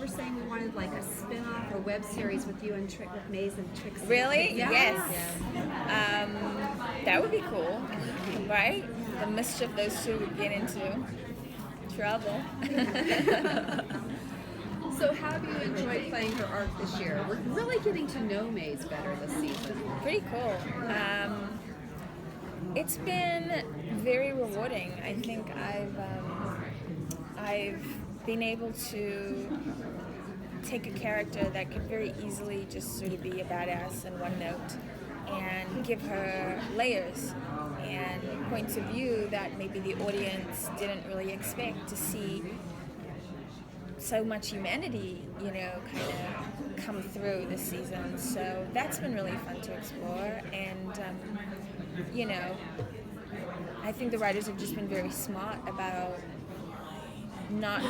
remember saying we wanted like a spin-off or web series with you and with Maze and Trixie. Really? Yeah. Yes. That would be cool, right? The mischief those two would get into. Trouble. So how have you enjoyed playing her arc this year? We're really getting to know Maze better this season. Pretty cool. It's been very rewarding. I think I've been able to take a character that could very easily just sort of be a badass in one note and give her layers and points of view that maybe the audience didn't really expect to see. So much humanity, kind of come through this season. So that's been really fun to explore. And, I think the writers have just been very smart about not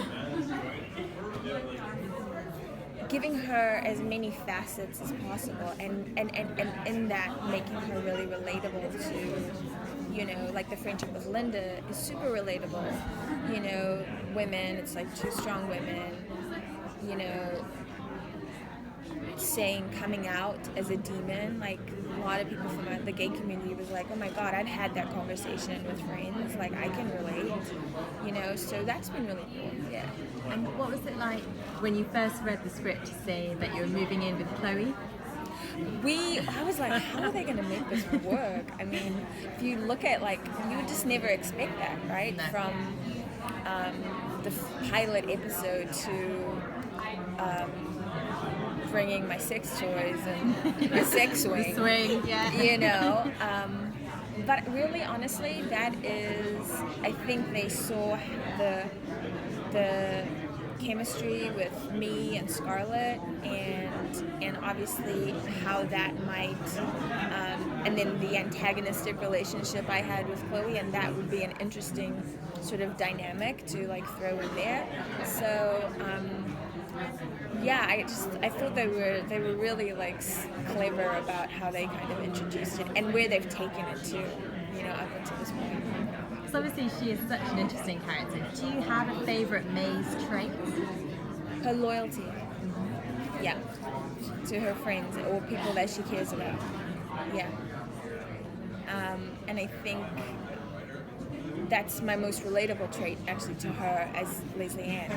giving her as many facets as possible and in that making her really relatable to, like the friendship with Linda is super relatable. Women, it's like two strong women, saying coming out as a demon. Like a lot of people from the gay community was like, oh my god, I've had that conversation with friends, like I can relate, so that's been really cool. Yeah. And what was it like when you first read the script to say that you were moving in with Chloe? I was like, how are they going to make this work? I mean, if you look at, you would just never expect that, right? No. From the pilot episode to bringing my sex toys and my sex swing. The swing, yeah. But really, honestly, that is, I think they saw the chemistry with me and Scarlett and obviously how that might and then the antagonistic relationship I had with Chloe, and that would be an interesting sort of dynamic to throw in there. So I thought they were really clever about how they kind of introduced it and where they've taken it to, up until this point. So obviously she is such an interesting character. Do you have a favourite Maze trait? Her loyalty. Yeah. To her friends or people that she cares about. Yeah. And I think that's my most relatable trait actually to her as Lesley-Ann.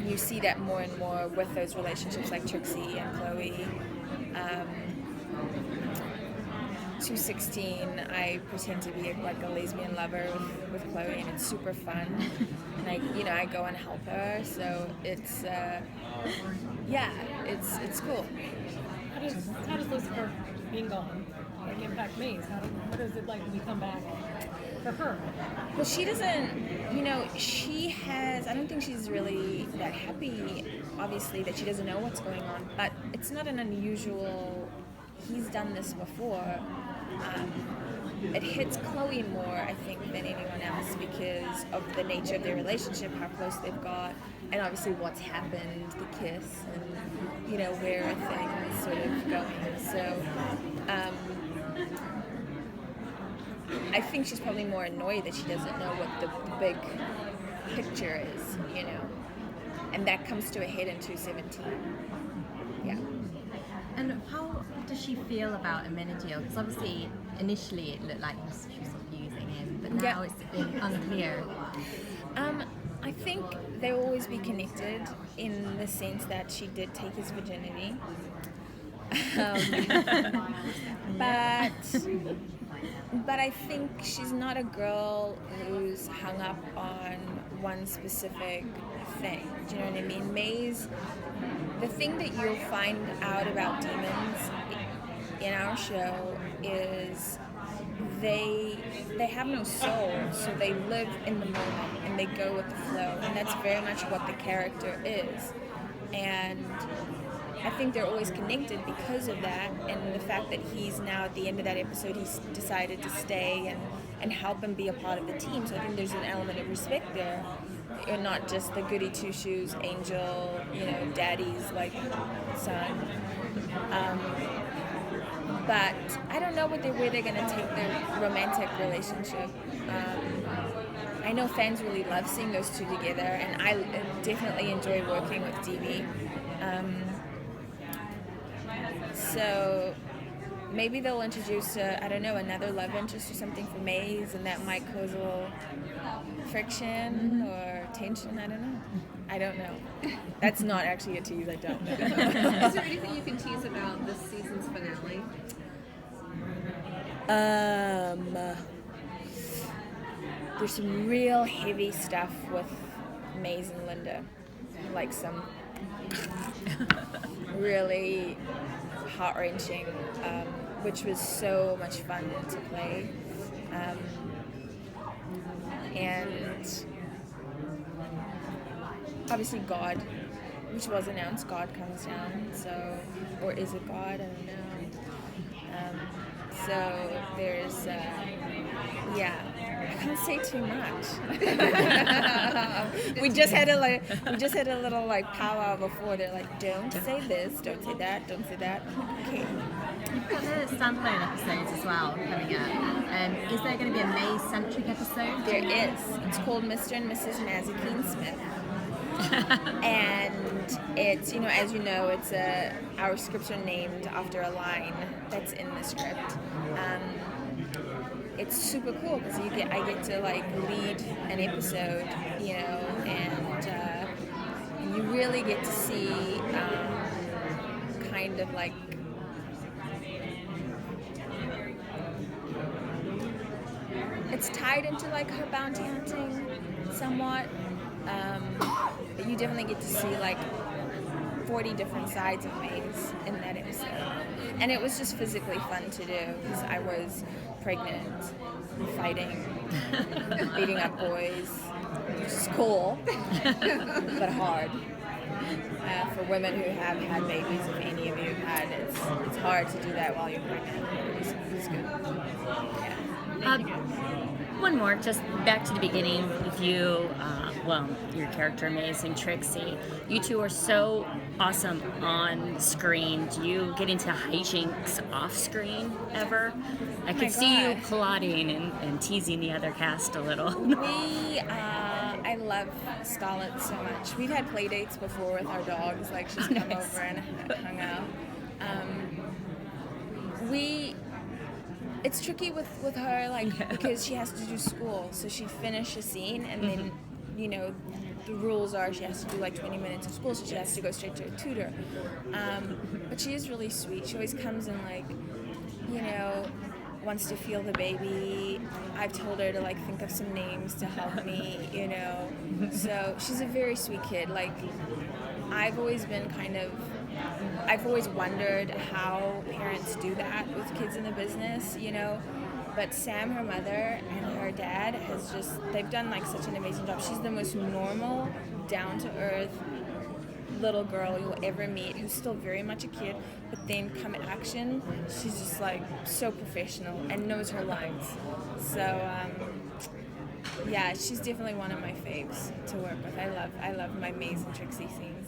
You see that more and more with those relationships like Trixie and Chloe. 216, I pretend to be a lesbian lover with Chloe, and it's super fun. And I go and help her, so it's it's cool. How does Lucifer being gone impact Maze? What is it like when you come back for her? Well, she doesn't, she has, I don't think she's really that happy, obviously, that she doesn't know what's going on, but it's not an unusual, he's done this before. It hits Chloe more, I think, than anyone else because of the nature of their relationship, how close they've got, and obviously what's happened, the kiss, and, where things sort of going. So, I think she's probably more annoyed that she doesn't know what the big picture is, and that comes to a head in 217. Yeah. And how does she feel about Amenadiel? Because obviously, initially it looked like she was sort of using him, but now it's been unclear. I think they'll always be connected in the sense that she did take his virginity. But I think she's not a girl who's hung up on one specific thing. Do you know what I mean? Maze, the thing that you'll find out about demons in our show is they have no soul, so they live in the moment and they go with the flow, and that's very much what the character is. And I think they're always connected because of that, and the fact that he's now at the end of that episode, he's decided to stay and help and be a part of the team. So I think there's an element of respect there. You're not just the goody two-shoes angel, daddy's son. But I don't know where they're going to take their romantic relationship. I know fans really love seeing those two together, and definitely enjoy working with DB. So maybe they'll introduce, another love interest or something for Maze, and that might cause a little friction or tension. I don't know. That's not actually a tease. I don't know. Is there anything you can tease about this season's finale? There's some real heavy stuff with Maze and Linda, like some really heart-wrenching, which was so much fun to play. And obviously God, which was announced, God comes down, so, or is it God? I don't know. So there's, I can't say too much. we just had a little like powwow before. They're like, don't say this, don't say that, don't say that. Okay. You've got the standalone episodes as well coming up. Is there going to be a Maze-centric episode? There is. It's called Mr. and Mrs. Mazikeen Smith. And it's, as you know, it's our scripts are named after a line that's in the script. It's super cool because I get to like lead an episode, and you really get to see kind of like it's tied into like her bounty hunting somewhat. But you definitely get to see like 40 different sides of Maze in that episode. And it was just physically fun to do because I was pregnant, fighting, beating up boys, which is cool, but hard. For women who have had babies, if any of you have had, it's hard to do that while you're pregnant. It was good. Yeah. One more, just back to the beginning with you, your character Maze and Trixie. You two are so awesome on screen. Do you get into hijinks off screen ever? I could see you plotting and teasing the other cast a little. I love Scarlett so much. We've had play dates before with our dogs, like she's come over and hung out. It's tricky with her, like, because she has to do school. So she finishes a scene, and then, the rules are she has to do like 20 minutes of school, so she has to go straight to a tutor. But she is really sweet. She always comes and like, wants to feel the baby. I've told her to like think of some names to help me, So she's a very sweet kid. Like, I've always wondered how parents do that with kids in the business, But Sam, her mother, and her dad they've done like such an amazing job. She's the most normal, down-to-earth little girl you'll ever meet, who's still very much a kid, but then come action, she's just like so professional and knows her lines. So, she's definitely one of my faves to work with. I love my Maze and Trixie scenes.